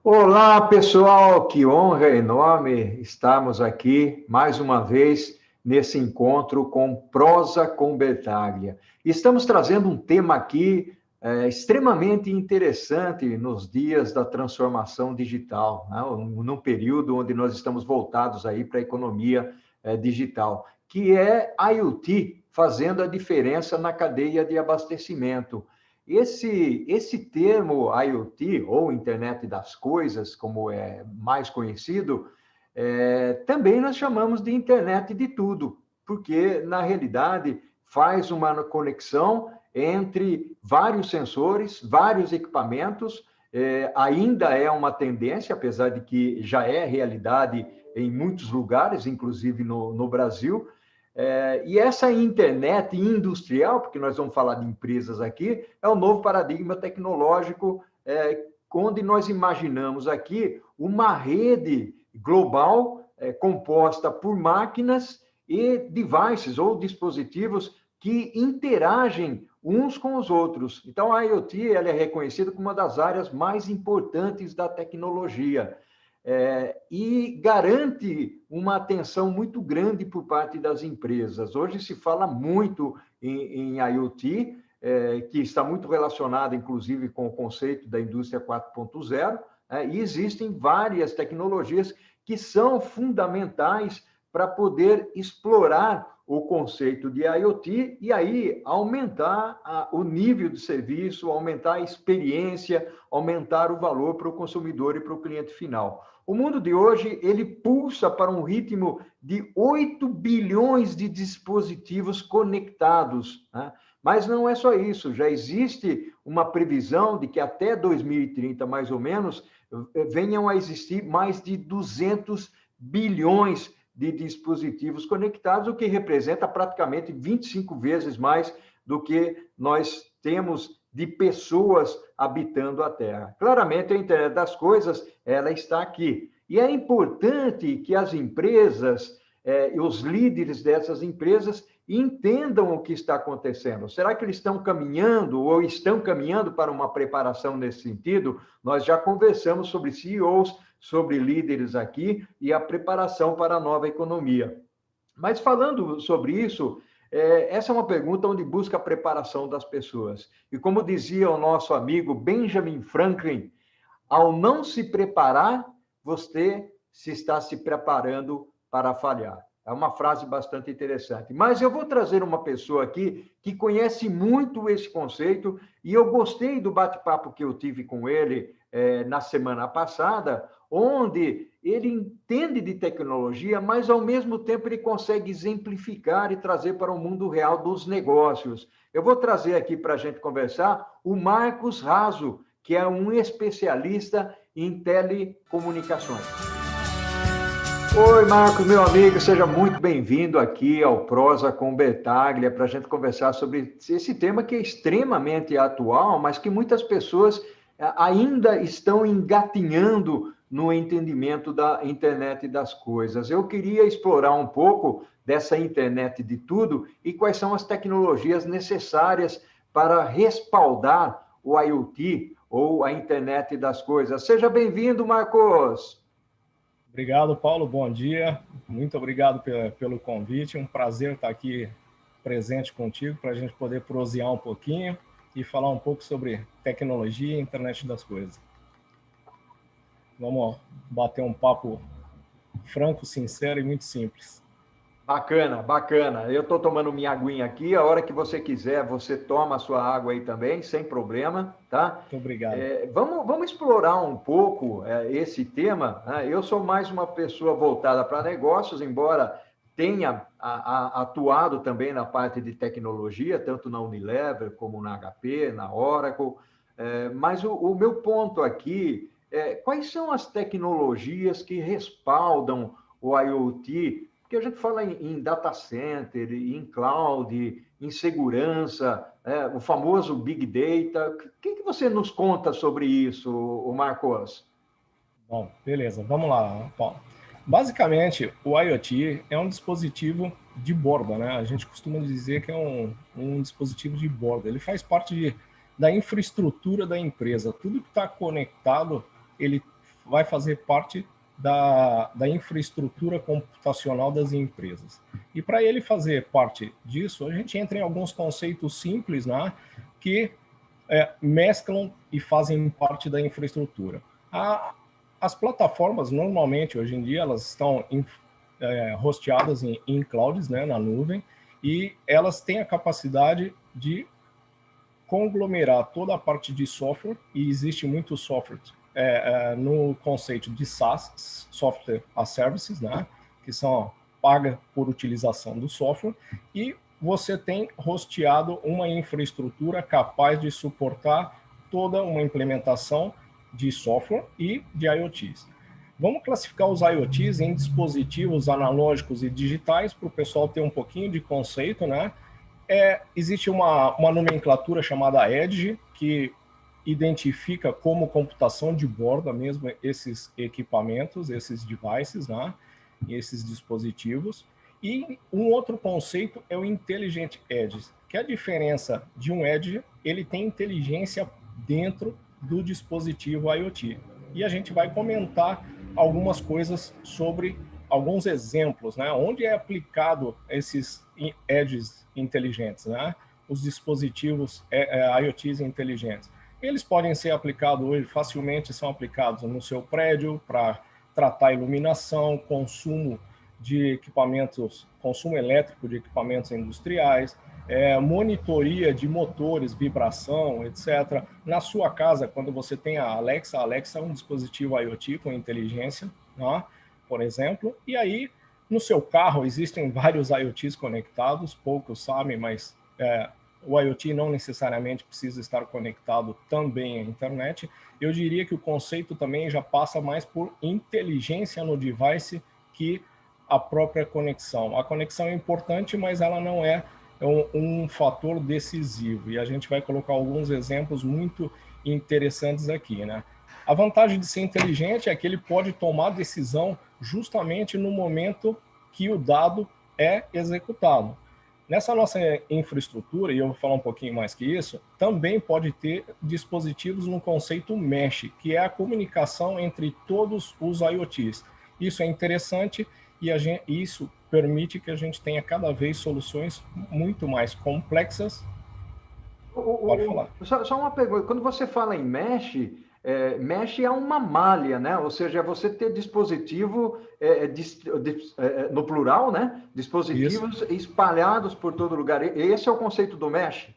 Olá, pessoal, que honra enorme estarmos aqui mais uma vez nesse encontro com Prosa com Bertaglia. Estamos trazendo um tema aqui extremamente interessante nos dias da transformação digital, né? Num período onde nós estamos voltados aí para a economia digital, que é IoT fazendo a diferença na cadeia de abastecimento. Esse termo IoT, ou Internet das Coisas, como é mais conhecido, também nós chamamos de Internet de tudo, porque, na realidade, faz uma conexão entre vários sensores, vários equipamentos, ainda é uma tendência, apesar de que já é realidade em muitos lugares, inclusive no Brasil. E essa internet industrial, porque nós vamos falar de empresas aqui, é o novo paradigma tecnológico, onde nós imaginamos aqui uma rede global composta por máquinas e devices ou dispositivos que interagem uns com os outros. Então, a IoT ela é reconhecida como uma das áreas mais importantes da tecnologia. E garante uma atenção muito grande por parte das empresas. Hoje se fala muito em IoT, que está muito relacionada, inclusive, com o conceito da indústria 4.0, e existem várias tecnologias que são fundamentais para poder explorar o conceito de IoT e aí aumentar o nível de serviço, aumentar a experiência, aumentar o valor para o consumidor e para o cliente final. O mundo de hoje, ele pulsa para um ritmo de 8 bilhões de dispositivos conectados, né? Mas não é só isso, já existe uma previsão de que até 2030, mais ou menos, venham a existir mais de 200 bilhões de dispositivos conectados, o que representa praticamente 25 vezes mais do que nós temos de pessoas habitando a Terra. Claramente, a internet das coisas, ela está aqui. E é importante que as empresas e os líderes dessas empresas entendam o que está acontecendo. Será que eles estão caminhando ou estão caminhando para uma preparação nesse sentido? Nós já conversamos sobre CEOs, sobre líderes aqui e a preparação para a nova economia. Mas falando sobre isso, essa é uma pergunta onde busca a preparação das pessoas. E como dizia o nosso amigo Benjamin Franklin, ao não se preparar, você se está se preparando para falhar. É uma frase bastante interessante. Mas eu vou trazer uma pessoa aqui que conhece muito esse conceito e eu gostei do bate-papo que eu tive com ele na semana passada, onde ele entende de tecnologia, mas ao mesmo tempo ele consegue exemplificar e trazer para o mundo real dos negócios. Eu vou trazer aqui para a gente conversar o Marcos Raso, que é um especialista em telecomunicações. Oi, Marcos, meu amigo, seja muito bem-vindo aqui ao Prosa com Bertaglia para a gente conversar sobre esse tema que é extremamente atual, mas que muitas pessoas ainda estão engatinhando no entendimento da internet das coisas. Eu queria explorar um pouco dessa internet de tudo e quais são as tecnologias necessárias para respaldar o IoT ou a internet das coisas. Seja bem-vindo, Marcos. Obrigado, Paulo. Bom dia. Muito obrigado pelo convite. Um prazer estar aqui presente contigo para a gente poder prosear um pouquinho e falar um pouco sobre tecnologia e internet das coisas. Vamos bater um papo franco, sincero e muito simples. Bacana, bacana. Eu estou tomando minha aguinha aqui. A hora que você quiser, você toma a sua água aí também, sem problema, tá? Muito obrigado. Vamos explorar um pouco esse tema, né? Eu sou mais uma pessoa voltada para negócios, embora tenha atuado também na parte de tecnologia, tanto na Unilever como na HP, na Oracle. Mas o meu ponto aqui é quais são as tecnologias que respaldam o IoT? Porque a gente fala em data center, em cloud, em segurança, o famoso Big Data. O que você nos conta sobre isso, Marcos? Bom, beleza. Vamos lá, Paulo. Basicamente, o IoT é um dispositivo de borda, né? A gente costuma dizer que é um dispositivo de borda. Ele faz parte da infraestrutura da empresa. Tudo que está conectado, ele vai fazer parte da infraestrutura computacional das empresas. E para ele fazer parte disso, a gente entra em alguns conceitos simples, né, que mesclam e fazem parte da infraestrutura. As plataformas, normalmente, hoje em dia, elas estão hosteadas em clouds, né, na nuvem, e elas têm a capacidade de conglomerar toda a parte de software, e existe muito software no conceito de SaaS, Software as Services, né, que são paga por utilização do software, e você tem hosteado uma infraestrutura capaz de suportar toda uma implementação de software e de IoTs. Vamos classificar os IoTs em dispositivos analógicos e digitais para o pessoal ter um pouquinho de conceito, né? Existe uma nomenclatura chamada Edge, que identifica como computação de borda mesmo esses equipamentos, esses devices, né? Esses dispositivos. E um outro conceito é o Intelligent Edge, que a diferença de um Edge, ele tem inteligência dentro do dispositivo IoT. E a gente vai comentar algumas coisas sobre alguns exemplos, né? Onde é aplicado esses edges inteligentes, né? Os dispositivos IoTs inteligentes. Eles podem ser aplicados hoje, facilmente são aplicados no seu prédio para tratar iluminação, consumo de equipamentos, consumo elétrico de equipamentos industriais, monitoria de motores, vibração, etc. Na sua casa, quando você tem a Alexa é um dispositivo IoT com inteligência, né, por exemplo, e aí no seu carro existem vários IoTs conectados, poucos sabem, mas o IoT não necessariamente precisa estar conectado também à internet. Eu diria que o conceito também já passa mais por inteligência no device que a própria conexão. A conexão é importante, mas ela não é um fator decisivo. E a gente vai colocar alguns exemplos muito interessantes aqui, né? A vantagem de ser inteligente é que ele pode tomar decisão justamente no momento que o dado é executado. Nessa nossa infraestrutura, e eu vou falar um pouquinho mais que isso, também pode ter dispositivos no conceito Mesh, que é a comunicação entre todos os IoTs. Isso é interessante e isso permite que a gente tenha cada vez soluções muito mais complexas. Pode falar. Só uma pergunta. Quando você fala em Mesh, Mesh é uma malha, né? Ou seja, é você ter dispositivo, no plural, né? Dispositivos Isso. espalhados por todo lugar. Esse é o conceito do Mesh?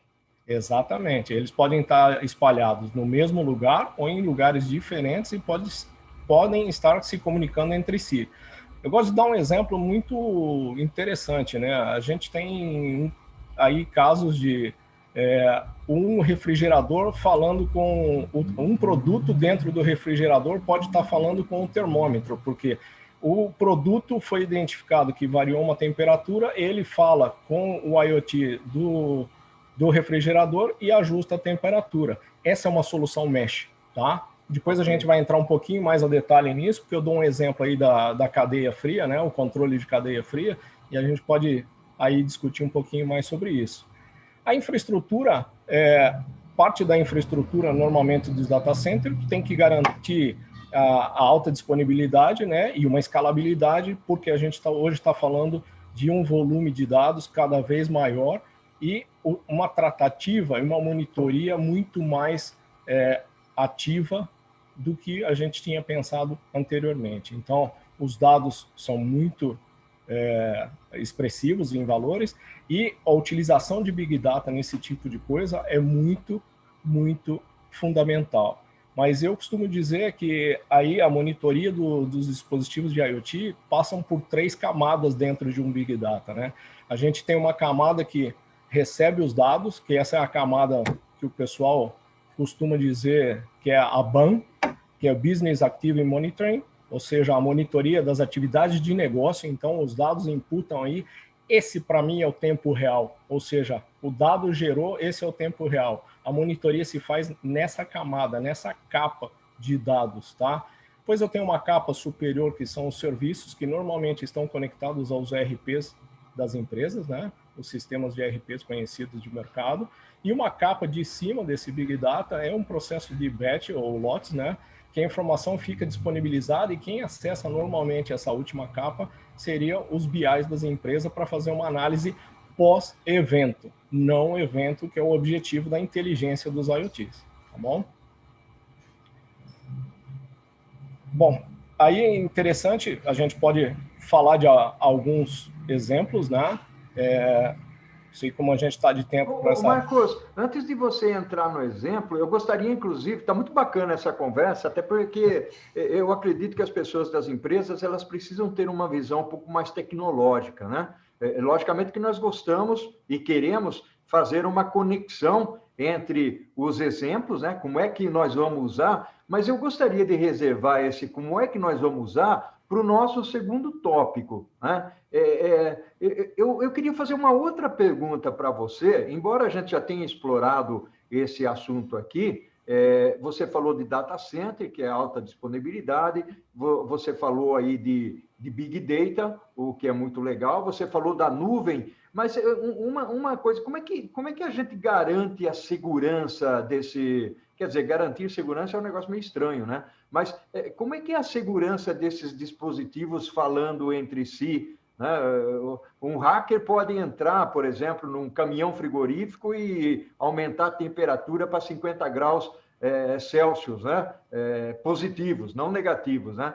Exatamente. Eles podem estar espalhados no mesmo lugar ou em lugares diferentes e podem estar se comunicando entre si. Eu gosto de dar um exemplo muito interessante, né? A gente tem aí casos de um refrigerador falando com um produto dentro do refrigerador pode estar falando com o termômetro, porque o produto foi identificado que variou uma temperatura, ele fala com o IoT do refrigerador e ajusta a temperatura. Essa é uma solução Mesh, tá? Depois a gente vai entrar um pouquinho mais a detalhe nisso, porque eu dou um exemplo aí da cadeia fria, né? O controle de cadeia fria, e a gente pode aí discutir um pouquinho mais sobre isso. A infraestrutura, parte da infraestrutura normalmente dos data centers tem que garantir a alta disponibilidade, né, e uma escalabilidade, porque a gente hoje está falando de um volume de dados cada vez maior e uma tratativa e uma monitoria muito mais ativa do que a gente tinha pensado anteriormente. Então, os dados são muito expressivos em valores e a utilização de Big Data nesse tipo de coisa é muito, muito fundamental. Mas eu costumo dizer que aí a monitoria dos dispositivos de IoT passam por 3 camadas dentro de um Big Data, né? A gente tem uma camada que recebe os dados, que essa é a camada que o pessoal costuma dizer que é a BAM, que é Business Active Monitoring, ou seja, a monitoria das atividades de negócio. Então, os dados imputam aí, esse para mim é o tempo real, ou seja, o dado gerou, esse é o tempo real. A monitoria se faz nessa camada, nessa capa de dados, tá? Depois eu tenho uma capa superior, que são os serviços, que normalmente estão conectados aos ERPs das empresas, né? Os sistemas de ERPs conhecidos de mercado. E uma capa de cima desse Big Data é um processo de batch ou lots, né? que a informação fica disponibilizada e quem acessa normalmente essa última capa seria os BIs das empresas para fazer uma análise pós-evento, não o evento que é o objetivo da inteligência dos IoTs, tá bom? Bom, aí é interessante, a gente pode falar de alguns exemplos, né? Sei como a gente está de tempo para essa... Marcos, antes de você entrar no exemplo, eu gostaria, inclusive, está muito bacana essa conversa, até porque eu acredito que as pessoas das empresas, elas precisam ter uma visão um pouco mais tecnológica, né? Logicamente que nós gostamos e queremos fazer uma conexão entre os exemplos, né? Como é que nós vamos usar, mas eu gostaria de reservar esse como é que nós vamos usar para o nosso segundo tópico, né? Eu queria fazer uma outra pergunta para você, embora a gente já tenha explorado esse assunto aqui. Você falou de data center, que é alta disponibilidade, você falou aí de Big Data, o que é muito legal, você falou da nuvem, mas uma coisa, como é que a gente garante a segurança desse... Quer dizer, garantir segurança é um negócio meio estranho, né? Mas como é que é a segurança desses dispositivos falando entre si? Né? Um hacker pode entrar, por exemplo, num caminhão frigorífico e aumentar a temperatura para 50 graus Celsius, né? Positivos, não negativos, né?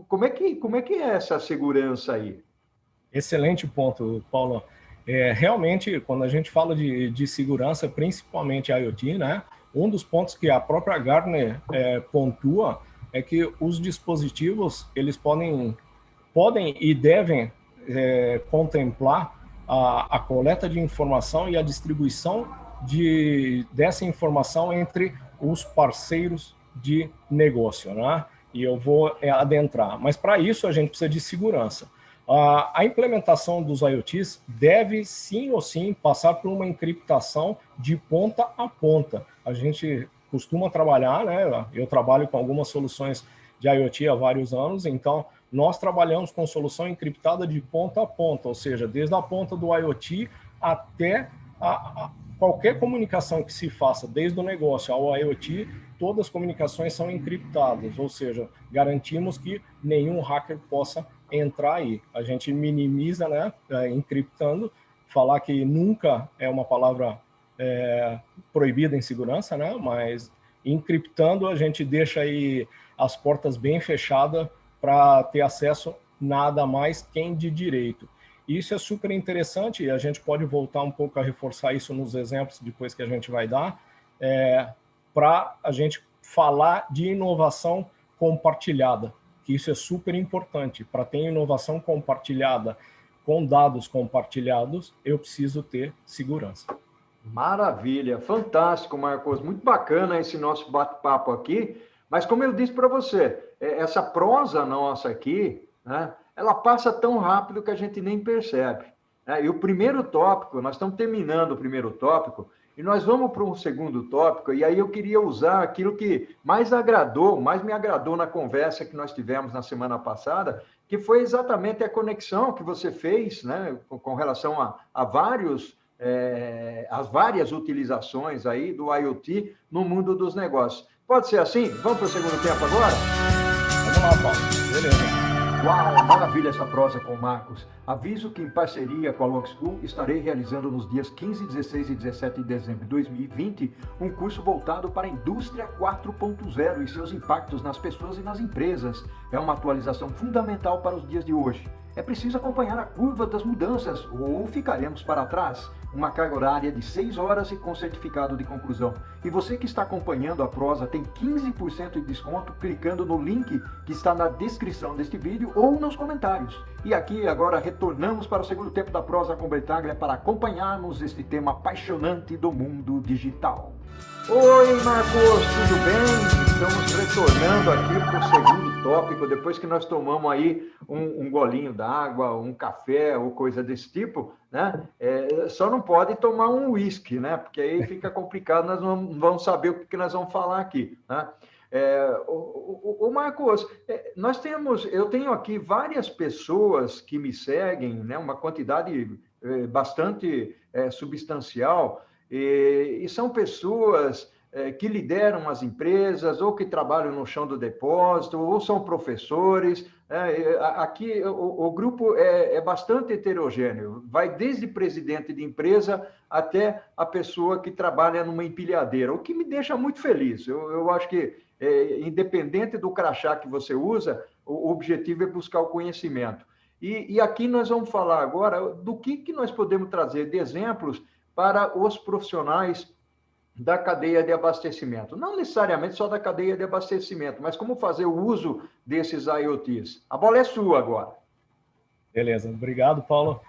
Como é que é essa segurança aí? Excelente ponto, Paulo. Realmente, quando a gente fala de segurança, principalmente IoT, né? Um dos pontos que a própria Gartner pontua é que os dispositivos eles podem e devem contemplar a coleta de informação e a distribuição dessa informação entre os parceiros de negócio, né? E eu vou adentrar. Mas para isso a gente precisa de segurança. A implementação dos IoTs deve, sim ou sim, passar por uma encriptação de ponta a ponta. A gente costuma trabalhar, né? Eu trabalho com algumas soluções de IoT há vários anos, então nós trabalhamos com solução encriptada de ponta a ponta, ou seja, desde a ponta do IoT até qualquer comunicação que se faça, desde o negócio ao IoT, todas as comunicações são encriptadas, ou seja, garantimos que nenhum hacker possa entrar aí. A gente minimiza, né, encriptando, falar que nunca é uma palavra proibida em segurança, né, mas encriptando a gente deixa aí as portas bem fechadas para ter acesso nada mais quem de direito. Isso é super interessante e a gente pode voltar um pouco a reforçar isso nos exemplos depois que a gente vai dar, para a gente falar de inovação compartilhada, que isso é super importante. Para ter inovação compartilhada com dados compartilhados, eu preciso ter segurança. Maravilha, fantástico, Marcos. Muito bacana esse nosso bate-papo aqui. Mas como eu disse para você, essa prosa nossa aqui, né, ela passa tão rápido que a gente nem percebe. Né? E o primeiro tópico, nós estamos terminando o primeiro tópico, e nós vamos para um segundo tópico, e aí eu queria usar aquilo que mais me agradou na conversa que nós tivemos na semana passada, que foi exatamente a conexão que você fez, né, com relação a as várias utilizações aí do IoT no mundo dos negócios. Pode ser assim? Vamos para o segundo tempo agora? Vamos lá, Paulo. Beleza. Uau, maravilha essa prosa com o Marcos. Aviso que em parceria com a Long School estarei realizando nos dias 15, 16 e 17 de dezembro de 2020 um curso voltado para a indústria 4.0 e seus impactos nas pessoas e nas empresas. É uma atualização fundamental para os dias de hoje. É preciso acompanhar a curva das mudanças ou ficaremos para trás. Uma carga horária de 6 horas e com certificado de conclusão. E você que está acompanhando a prosa tem 15% de desconto clicando no link que está na descrição deste vídeo ou nos comentários. E aqui agora retornamos para o segundo tempo da prosa com Bertaglia para acompanharmos este tema apaixonante do mundo digital. Oi, Marcos, tudo bem? Estamos retornando aqui para o segundo tópico, depois que nós tomamos aí um golinho d'água, um café ou coisa desse tipo, né? Só não pode tomar um uísque, né? Porque aí fica complicado, nós não vamos saber o que nós vamos falar aqui, né? Marcos, eu tenho aqui várias pessoas que me seguem, né? Uma quantidade bastante substancial, e são pessoas que lideram as empresas, ou que trabalham no chão do depósito, ou são professores. Aqui o grupo é bastante heterogêneo, vai desde presidente de empresa até a pessoa que trabalha numa empilhadeira, o que me deixa muito feliz. Eu acho que, independente do crachá que você usa, o objetivo é buscar o conhecimento. E aqui nós vamos falar agora do que nós podemos trazer de exemplos para os profissionais da cadeia de abastecimento. Não necessariamente só da cadeia de abastecimento, mas como fazer o uso desses IoTs. A bola é sua agora. Beleza, obrigado, Paulo.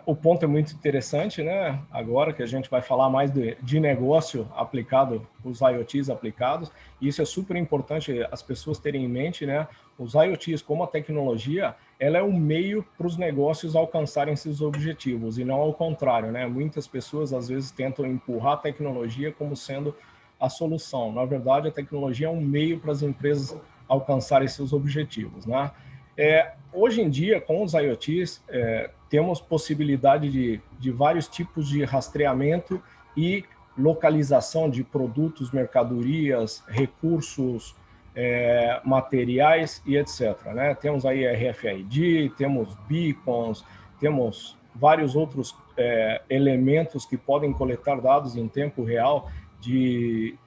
O ponto é muito interessante, né? Agora que a gente vai falar mais de negócio aplicado, os IoTs aplicados, e isso é super importante as pessoas terem em mente, né? Os IoTs, como a tecnologia, ela é um meio para os negócios alcançarem seus objetivos, e não ao contrário, né? Muitas pessoas, às vezes, tentam empurrar a tecnologia como sendo a solução. Na verdade, a tecnologia é um meio para as empresas alcançarem seus objetivos, né? Hoje em dia, com os IoTs, temos possibilidade de vários tipos de rastreamento e localização de produtos, mercadorias, recursos, materiais e etc. Né? Temos aí RFID, temos beacons, temos vários outros elementos que podem coletar dados em tempo real de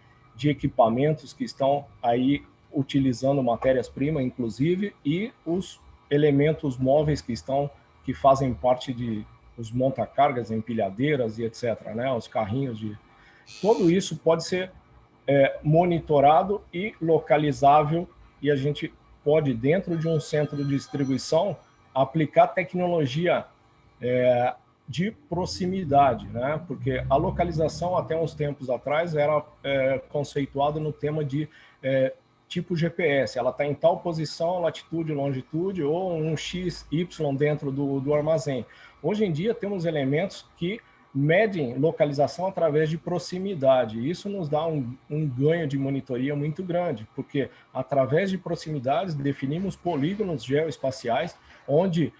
equipamentos que estão aí utilizando matérias-primas, inclusive, e os elementos móveis que fazem parte de os montacargas, empilhadeiras e etc., né? Os carrinhos Tudo isso pode ser monitorado e localizável, e a gente pode, dentro de um centro de distribuição, aplicar tecnologia de proximidade, né? Porque a localização, até uns tempos atrás, era conceituada no tema de tipo GPS, ela está em tal posição, latitude, longitude, ou um X, Y dentro do armazém. Hoje em dia, temos elementos que medem localização através de proximidade. Isso nos dá um ganho de monitoria muito grande, porque através de proximidades definimos polígonos geoespaciais, onde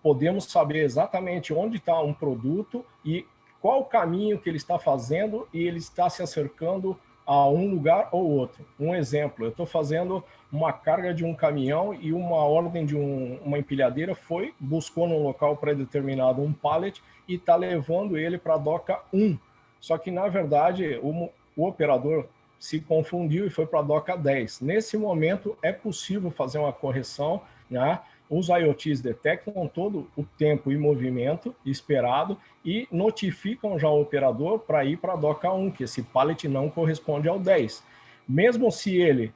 podemos saber exatamente onde está um produto e qual o caminho que ele está fazendo, e ele está se acercando a um lugar ou outro. Um exemplo, eu estou fazendo uma carga de um caminhão e uma ordem de uma empilhadeira buscou no local pré-determinado um pallet e está levando ele para a doca 1. Só que, na verdade, o operador se confundiu e foi para a doca 10. Nesse momento, é possível fazer uma correção, né? Os IoTs detectam todo o tempo e movimento esperado e notificam já o operador para ir para a doca 1, que esse pallet não corresponde ao 10. Mesmo se ele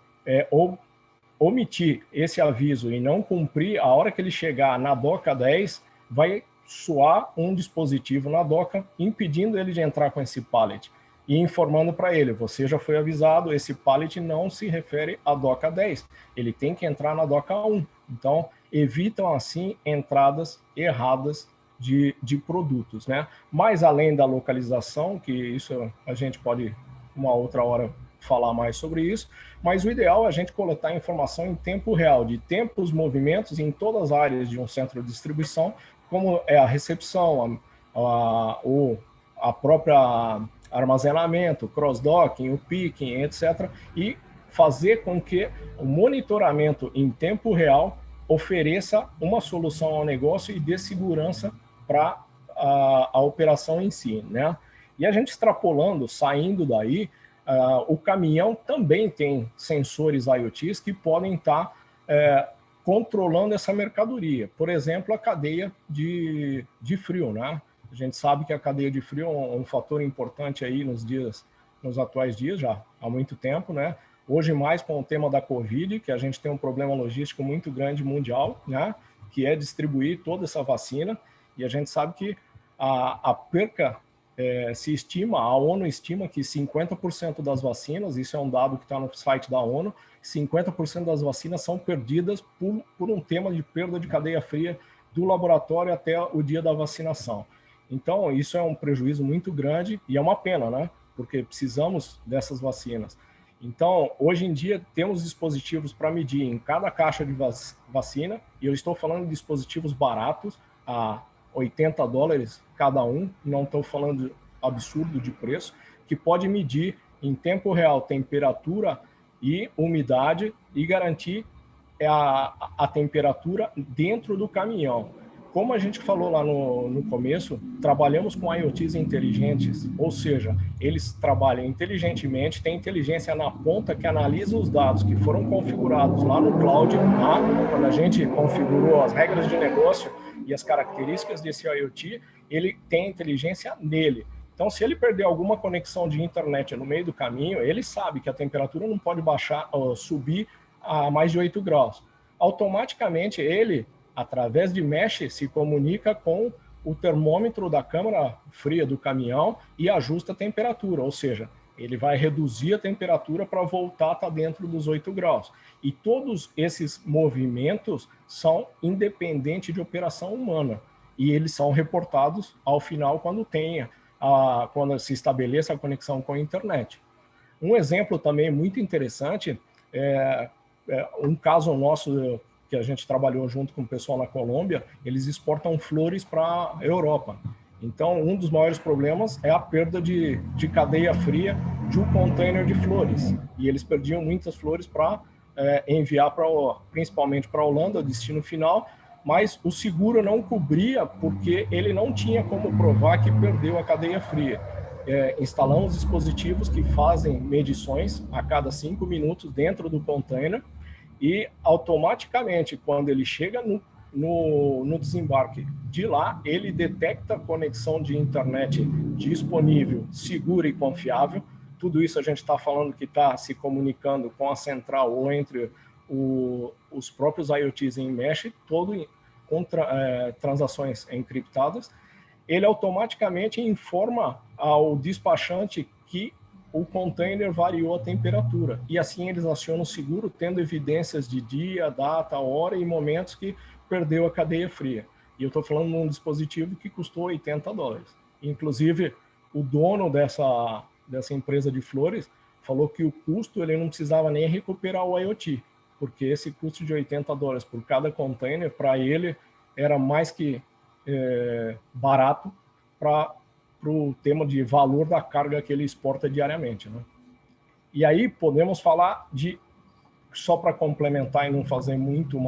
omitir esse aviso e não cumprir, a hora que ele chegar na doca 10, vai soar um dispositivo na doca, impedindo ele de entrar com esse pallet e informando para ele: você já foi avisado, esse pallet não se refere à doca 10, ele tem que entrar na doca 1. Então, evitam, assim, entradas erradas de produtos, né? Mas, além da localização, que isso a gente pode, uma outra hora, falar mais sobre isso, mas o ideal é a gente coletar informação em tempo real, de tempos, movimentos em todas as áreas de um centro de distribuição, como é a recepção, a própria armazenamento, cross-docking, o picking, etc., e fazer com que o monitoramento em tempo real ofereça uma solução ao negócio e dê segurança para a operação em si, né? E a gente extrapolando, saindo daí, o caminhão também tem sensores IoTs que podem estar controlando essa mercadoria. Por exemplo, a cadeia de frio, né? A gente sabe que a cadeia de frio é um fator importante aí nos atuais dias, já há muito tempo, né? Hoje mais com o tema da Covid, que a gente tem um problema logístico muito grande mundial, né? Que é distribuir toda essa vacina, e a gente sabe que a perca a ONU estima que 50% das vacinas, isso é um dado que está no site da ONU, 50% das vacinas são perdidas por um tema de perda de cadeia fria do laboratório até o dia da vacinação. Então, isso é um prejuízo muito grande e é uma pena, né? Porque precisamos dessas vacinas. Então, hoje em dia, temos dispositivos para medir em cada caixa de vacina, e eu estou falando de dispositivos baratos, a $80 cada um, não estou falando de absurdo de preço, que pode medir em tempo real temperatura e umidade e garantir a temperatura dentro do caminhão. Como a gente falou lá no começo, trabalhamos com IoTs inteligentes, ou seja, eles trabalham inteligentemente, tem inteligência na ponta que analisa os dados que foram configurados lá no cloud, tá? Quando a gente configurou as regras de negócio e as características desse IoT, ele tem inteligência nele. Então, se ele perder alguma conexão de internet no meio do caminho, ele sabe que a temperatura não pode baixar ou subir a mais de 8 graus. Automaticamente, ele, através de mesh, se comunica com o termômetro da câmara fria do caminhão e ajusta a temperatura, ou seja, ele vai reduzir a temperatura para voltar a estar dentro dos 8 graus. E todos esses movimentos são independentes de operação humana. E eles são reportados ao final quando se estabeleça a conexão com a internet. Um exemplo também muito interessante é um caso nosso que a gente trabalhou junto com o pessoal na Colômbia. Eles exportam flores para a Europa. Então, um dos maiores problemas é a perda de cadeia fria de um container de flores. E eles perdiam muitas flores para enviar principalmente para a Holanda, destino final, mas o seguro não cobria porque ele não tinha como provar que perdeu a cadeia fria. Instalamos dispositivos que fazem medições a cada 5 minutos dentro do container e automaticamente, quando ele chega no desembarque de lá, ele detecta a conexão de internet disponível, segura e confiável. Tudo isso a gente está falando que está se comunicando com a central ou entre os próprios IoTs em mesh, com transações encriptadas. Ele automaticamente informa ao despachante que o container variou a temperatura. E assim eles acionam o seguro, tendo evidências de dia, data, hora e momentos que perdeu a cadeia fria. E eu estou falando de um dispositivo que custou $80. Inclusive, o dono dessa empresa de flores falou que o custo ele não precisava nem recuperar o IoT, porque esse custo de $80 por cada container, para ele, era mais que barato para o tema de valor da carga que ele exporta diariamente, né? E aí podemos falar só para complementar e não fazer muito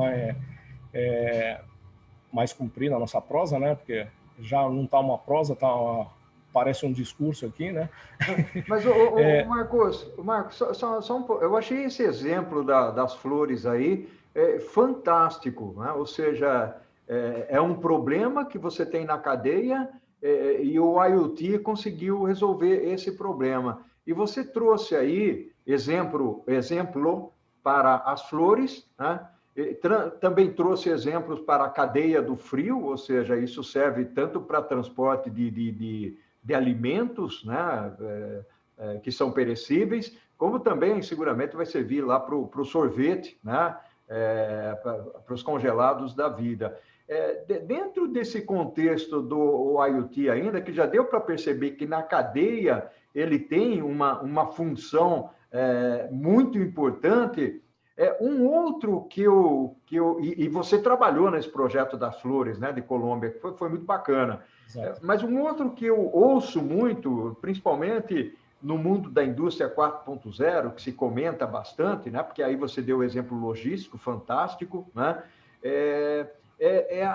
mais comprida a nossa prosa, né? Porque já não está uma prosa, parece um discurso aqui, né? Mas, Marcos, só um pouco. Eu achei esse exemplo das flores aí fantástico, né? Ou seja, é um problema que você tem na cadeia e o IoT conseguiu resolver esse problema. E você trouxe aí exemplo para as flores, né? Também trouxe exemplos para a cadeia do frio, ou seja, isso serve tanto para transporte de alimentos, né, que são perecíveis, como também seguramente vai servir lá para o sorvete, né, para os congelados da vida. Dentro desse contexto do IoT ainda, que já deu para perceber que na cadeia ele tem uma função muito importante. Um outro e você trabalhou nesse projeto das flores, né, de Colômbia, que foi muito bacana. Mas um outro que eu ouço muito, principalmente no mundo da indústria 4.0, que se comenta bastante, né, porque aí você deu o exemplo logístico fantástico, né,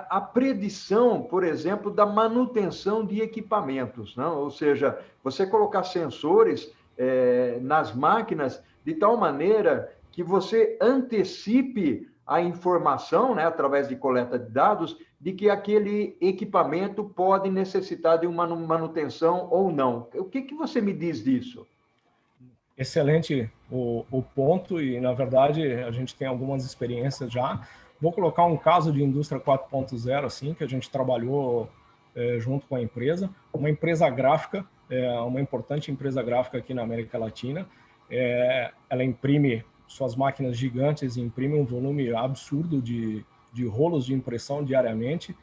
a predição, por exemplo, da manutenção de equipamentos, né? Ou seja, você colocar sensores nas máquinas de tal maneira que você antecipe a informação, né, através de coleta de dados, de que aquele equipamento pode necessitar de uma manutenção ou não. O que você me diz disso? Excelente o ponto, e, na verdade, a gente tem algumas experiências já. Vou colocar um caso de indústria 4.0, assim, que a gente trabalhou junto com a empresa. Uma empresa gráfica, uma importante empresa gráfica aqui na América Latina. Ela imprime suas máquinas gigantes, imprime um volume absurdo de rolos de impressão diariamente,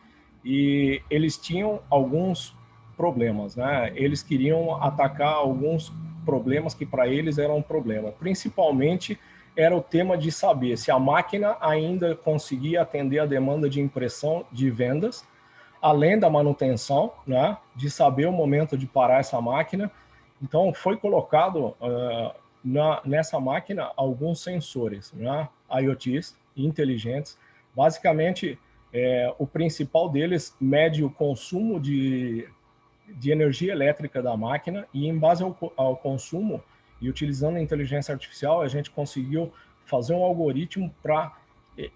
e eles tinham alguns problemas, né? Eles queriam atacar alguns problemas que para eles eram um problema. Principalmente era o tema de saber se a máquina ainda conseguia atender a demanda de impressão de vendas, além da manutenção, né? De saber o momento de parar essa máquina. Então, foi colocado nessa máquina alguns sensores, né, IoTs, inteligentes. Basicamente, o principal deles mede o consumo de energia elétrica da máquina e, em base ao consumo, e utilizando a inteligência artificial, a gente conseguiu fazer um algoritmo para,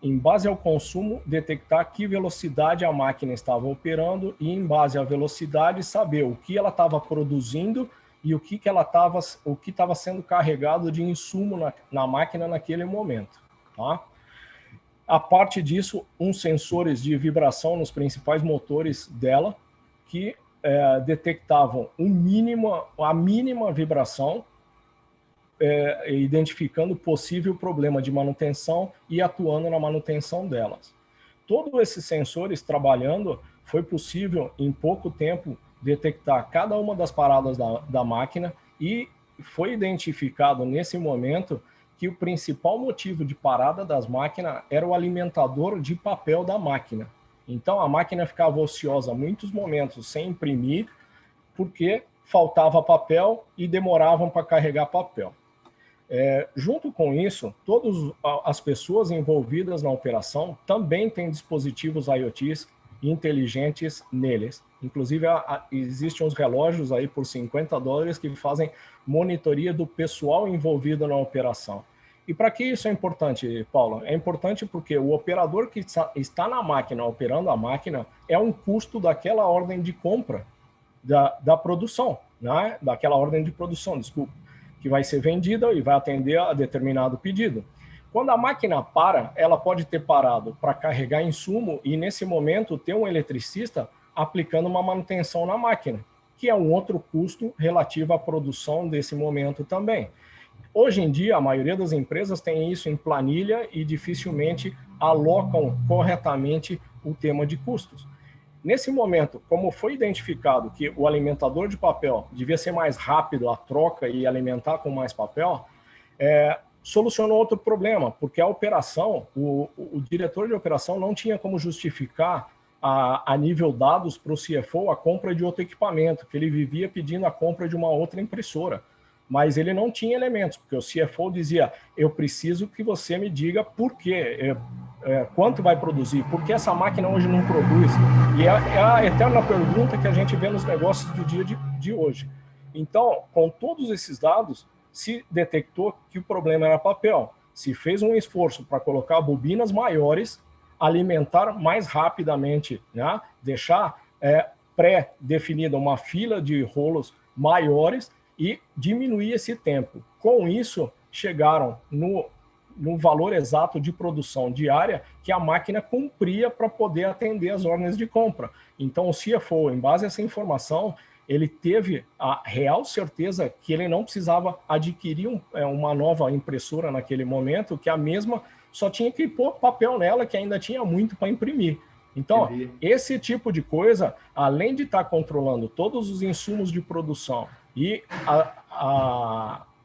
em base ao consumo, detectar que velocidade a máquina estava operando e, em base à velocidade, saber o que ela estava produzindo e o que estava sendo carregado de insumo na máquina naquele momento. Tá? A parte disso, uns sensores de vibração nos principais motores dela, que detectavam a mínima vibração, identificando possível problema de manutenção e atuando na manutenção delas. Todos esses sensores trabalhando, foi possível, em pouco tempo, detectar cada uma das paradas da máquina e foi identificado nesse momento que o principal motivo de parada das máquinas era o alimentador de papel da máquina. Então, a máquina ficava ociosa muitos momentos sem imprimir, porque faltava papel e demoravam para carregar papel. Junto com isso, todas as pessoas envolvidas na operação também têm dispositivos IoTs inteligentes neles. Inclusive, existem uns relógios aí por $50 que fazem monitoria do pessoal envolvido na operação. E para que isso é importante, Paulo? É importante porque o operador que está na máquina, operando a máquina, é um custo daquela ordem de compra da produção, né? Daquela ordem de produção, desculpa, que vai ser vendida e vai atender a determinado pedido. Quando a máquina para, ela pode ter parado para carregar insumo e, nesse momento, ter um eletricista aplicando uma manutenção na máquina, que é um outro custo relativo à produção desse momento também. Hoje em dia, a maioria das empresas tem isso em planilha e dificilmente alocam corretamente o tema de custos. Nesse momento, como foi identificado que o alimentador de papel devia ser mais rápido a troca e alimentar com mais papel, solucionou outro problema, porque a operação, o diretor de operação não tinha como justificar a nível dados para o CFO a compra de outro equipamento, que ele vivia pedindo a compra de uma outra impressora. Mas ele não tinha elementos, porque o CFO dizia, eu preciso que você me diga por quê, quanto vai produzir, por que essa máquina hoje não produz? E é a eterna pergunta que a gente vê nos negócios do dia de hoje. Então, com todos esses dados, se detectou que o problema era papel. Se fez um esforço para colocar bobinas maiores, alimentar mais rapidamente, né? Deixar pré-definida uma fila de rolos maiores e diminuir esse tempo. Com isso, chegaram no valor exato de produção diária que a máquina cumpria para poder atender as ordens de compra. Então, o CFO, em base a essa informação, ele teve a real certeza que ele não precisava adquirir uma nova impressora naquele momento, que a mesma só tinha que pôr papel nela, que ainda tinha muito para imprimir. Então, esse tipo de coisa, além de estar controlando todos os insumos de produção e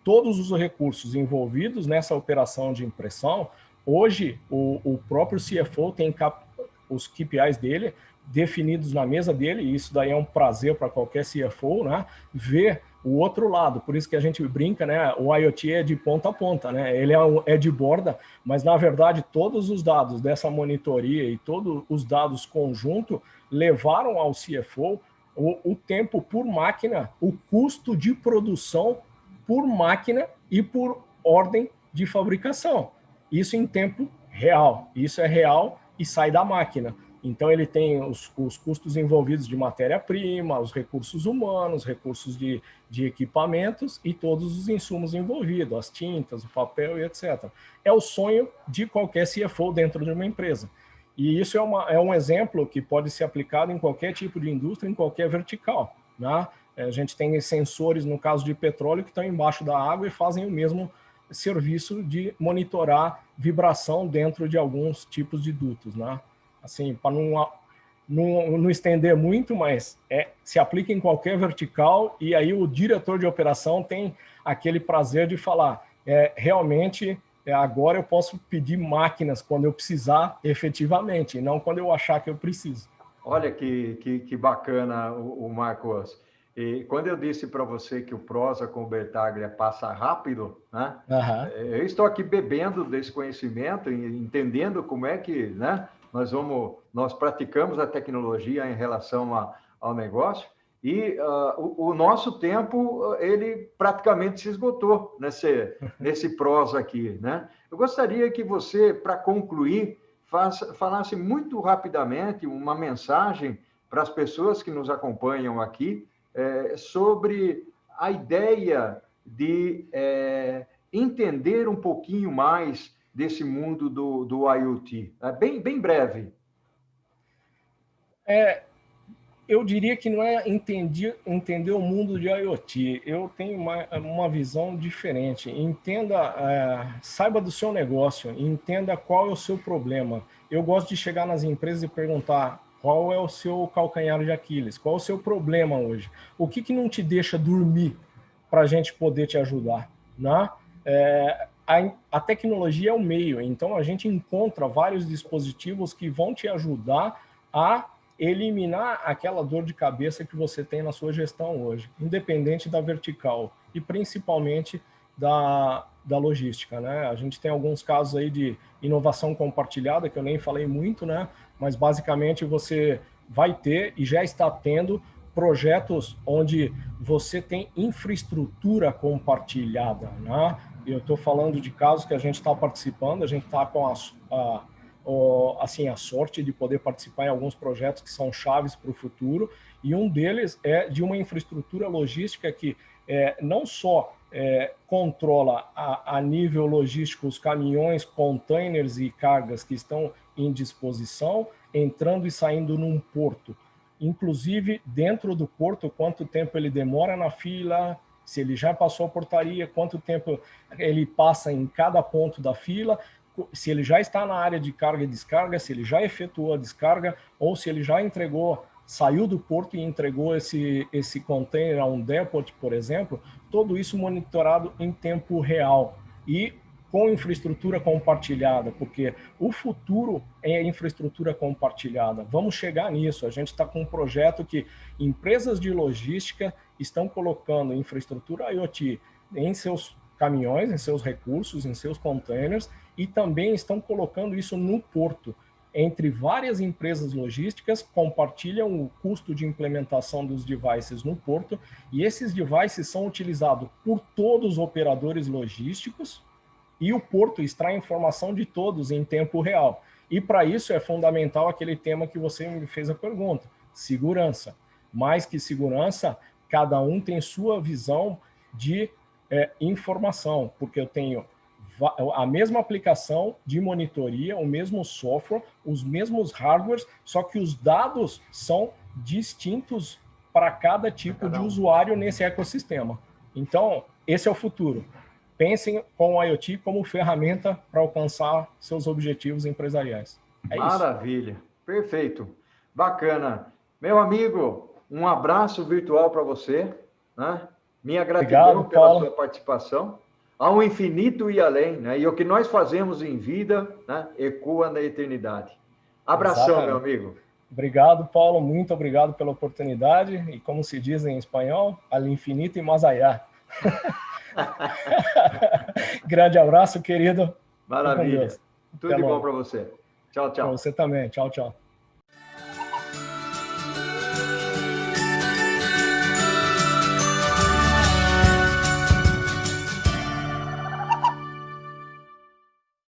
todos os recursos envolvidos nessa operação de impressão, hoje o próprio CFO tem os KPIs dele definidos na mesa dele, e isso daí é um prazer para qualquer CFO, né? Ver o outro lado, por isso que a gente brinca, né? O IoT é de ponta a ponta, né? Ele é de borda, mas na verdade todos os dados dessa monitoria e todos os dados conjunto levaram ao CFO o tempo por máquina, o custo de produção por máquina e por ordem de fabricação. Isso em tempo real, isso é real e sai da máquina. Então, ele tem os custos envolvidos de matéria-prima, os recursos humanos, recursos de equipamentos e todos os insumos envolvidos, as tintas, o papel e etc. É o sonho de qualquer CFO dentro de uma empresa. E isso é um exemplo que pode ser aplicado em qualquer tipo de indústria, em qualquer vertical, né? A gente tem sensores, no caso de petróleo, que estão embaixo da água e fazem o mesmo serviço de monitorar vibração dentro de alguns tipos de dutos, né? Assim, para não estender muito, mas se aplica em qualquer vertical, e aí o diretor de operação tem aquele prazer de falar, realmente, agora eu posso pedir máquinas quando eu precisar efetivamente, e não quando eu achar que eu preciso. Olha que bacana, o Marcos. E quando eu disse para você que o Prosa com o Bertaglia passa rápido, né? Eu estou aqui bebendo desse conhecimento e entendendo como é que, né, nós praticamos a tecnologia em relação ao negócio, e o nosso tempo, ele praticamente se esgotou nesse Prosa aqui, né? Eu gostaria que você, para concluir, falasse muito rapidamente uma mensagem para as pessoas que nos acompanham aqui, sobre a ideia de entender um pouquinho mais desse mundo do IoT. Bem breve. Eu diria que não é entender o mundo de IoT. Eu tenho uma visão diferente. Saiba do seu negócio, entenda qual é o seu problema. Eu gosto de chegar nas empresas e perguntar: qual é o seu calcanhar de Aquiles? Qual é o seu problema hoje? O que não te deixa dormir para a gente poder te ajudar? Né? A tecnologia é o meio, então a gente encontra vários dispositivos que vão te ajudar a eliminar aquela dor de cabeça que você tem na sua gestão hoje, independente da vertical e principalmente da logística, né? A gente tem alguns casos aí de inovação compartilhada, que eu nem falei muito, né? Mas basicamente você vai ter e já está tendo projetos onde você tem infraestrutura compartilhada, né? Eu estou falando de casos que a gente está participando, a gente está com a sorte de poder participar em alguns projetos que são chaves para o futuro, e um deles é de uma infraestrutura logística que não só controla a nível logístico os caminhões, containers e cargas que estão em disposição, entrando e saindo num porto. Inclusive, dentro do porto, quanto tempo ele demora na fila, se ele já passou a portaria, quanto tempo ele passa em cada ponto da fila, se ele já está na área de carga e descarga, se ele já efetuou a descarga, ou se ele já saiu do porto e entregou esse container a um depot, por exemplo, tudo isso monitorado em tempo real e com infraestrutura compartilhada, porque o futuro é infraestrutura compartilhada. Vamos chegar nisso. A gente está com um projeto que empresas de logística estão colocando infraestrutura IoT em seus caminhões, em seus recursos, em seus containers, e também estão colocando isso no porto. Entre várias empresas logísticas, compartilham o custo de implementação dos devices no porto, e esses devices são utilizados por todos os operadores logísticos, e o porto extrai informação de todos em tempo real. E para isso é fundamental aquele tema que você me fez a pergunta: segurança. Mais que segurança, cada um tem sua visão de informação, porque eu tenho a mesma aplicação de monitoria, o mesmo software, os mesmos hardwares, só que os dados são distintos para cada tipo de usuário nesse ecossistema. Então, esse é o futuro. Pensem com o IoT como ferramenta para alcançar seus objetivos empresariais. Maravilha, perfeito, bacana. Meu amigo, um abraço virtual para você, né? Minha gratidão pela sua participação. Ao infinito e além, né? E o que nós fazemos em vida, né, ecoa na eternidade. Abração, exatamente, meu amigo. Obrigado, Paulo. Muito obrigado pela oportunidade. E como se diz em espanhol, al infinito e más allá. Grande abraço, querido. Maravilha. Tudo de bom para você. Tchau, tchau. Para você também. Tchau, tchau.